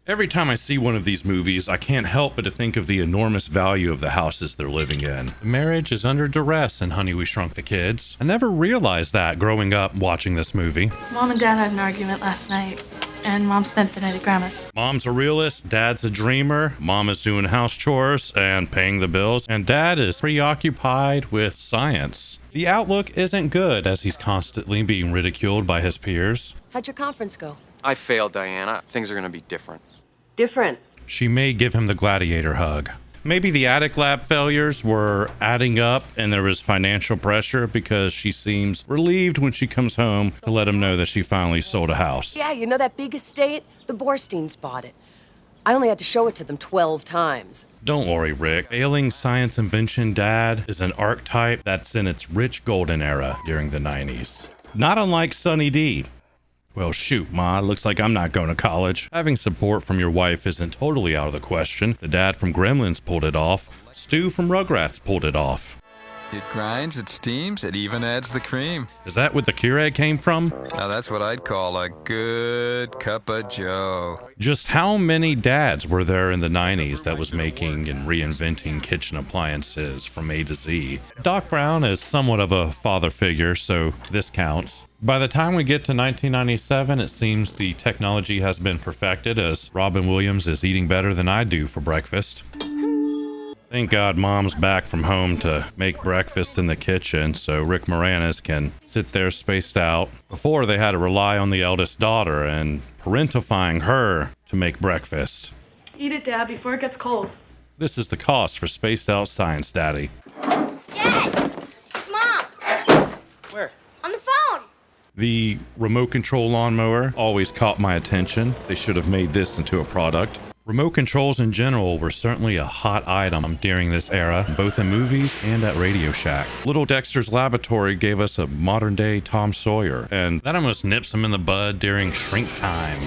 Every time I see one of these movies, I can't help but to think of the enormous value of the houses they're living in. The marriage is under duress in Honey, We Shrunk the Kids. I never realized that growing up watching this movie. Mom and Dad had an argument last night, and Mom spent the night at Grandma's. Mom's a realist, Dad's a dreamer, Mom is doing house chores and paying the bills, and Dad is preoccupied with science. The outlook isn't good as he's constantly being ridiculed by his peers. How'd your conference go? I failed, Diana. Things are gonna be different. Different. She may give him the gladiator hug. Maybe the attic lab failures were adding up and there was financial pressure because she seems relieved when she comes home to let him know that she finally sold a house. Yeah, you know that big estate? The Borsteins bought it. I only had to show it to them 12 times. Don't worry, Rick. Failing science invention dad is an archetype that's in its rich golden era during the 90s. Not unlike Sunny D. Well, shoot, Ma, looks like I'm not going to college. Having support from your wife isn't totally out of the question. The dad from Gremlins pulled it off. Stu from Rugrats pulled it off. It grinds, it steams, it even adds the cream. Is that where the Keurig came from? Now that's what I'd call a good cup of joe. Just how many dads were there in the 90s that was making and reinventing kitchen appliances from A to Z? Doc Brown is somewhat of a father figure, so this counts. By the time we get to 1997, it seems the technology has been perfected as Robin Williams is eating better than I do for breakfast. Thank God Mom's back from home to make breakfast in the kitchen so Rick Moranis can sit there spaced out. Before, they had to rely on the eldest daughter and parentifying her to make breakfast. Eat it, Dad, before it gets cold. This is the cost for spaced out science daddy. Dad! It's Mom! Where? On the phone! The remote control lawnmower always caught my attention. They should have made this into a product. Remote controls in general were certainly a hot item during this era, both in movies and at Radio Shack. Little Dexter's Laboratory gave us a modern-day Tom Sawyer, and that almost nips him in the bud during Shrink Time.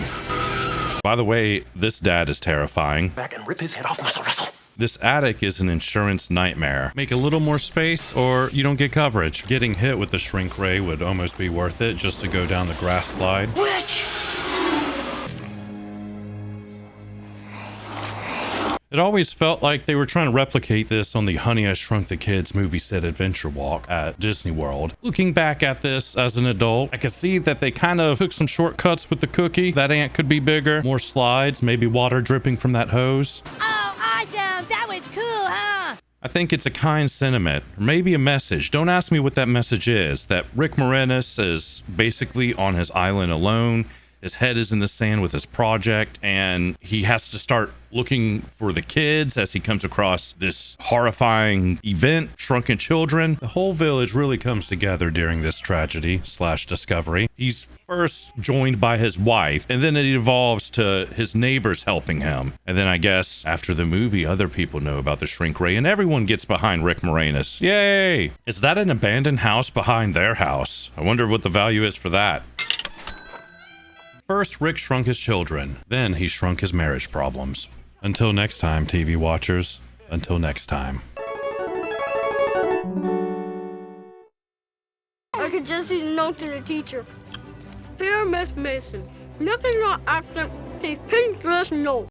By the way, this dad is terrifying. Back and rip his head off, Muscle Russell. This attic is an insurance nightmare. Make a little more space or you don't get coverage. Getting hit with the shrink ray would almost be worth it just to go down the grass slide. Witch! It always felt like they were trying to replicate this on the Honey, I Shrunk the Kids movie set adventure walk at Disney World. Looking back at this as an adult, I could see that they kind of took some shortcuts with the cookie. That ant could be bigger, more slides, maybe water dripping from that hose. Oh, awesome! That was cool, huh? I think it's a kind sentiment, or maybe a message. Don't ask me what that message is. That Rick Moranis is basically on his island alone. His head is in the sand with his project, and he has to start looking for the kids as he comes across this horrifying event, shrunken children. The whole village really comes together during this tragedy/discovery. He's first joined by his wife, and then it evolves to his neighbors helping him. And then I guess after the movie, other people know about the shrink ray, and everyone gets behind Rick Moranis. Yay! Is that an abandoned house behind their house? I wonder what the value is for that. First, Rick shrunk his children. Then he shrunk his marriage problems. Until next time, TV watchers. Until next time. I could just see the note to the teacher. Dear Miss Mason, nothing not absent. Please please let us know.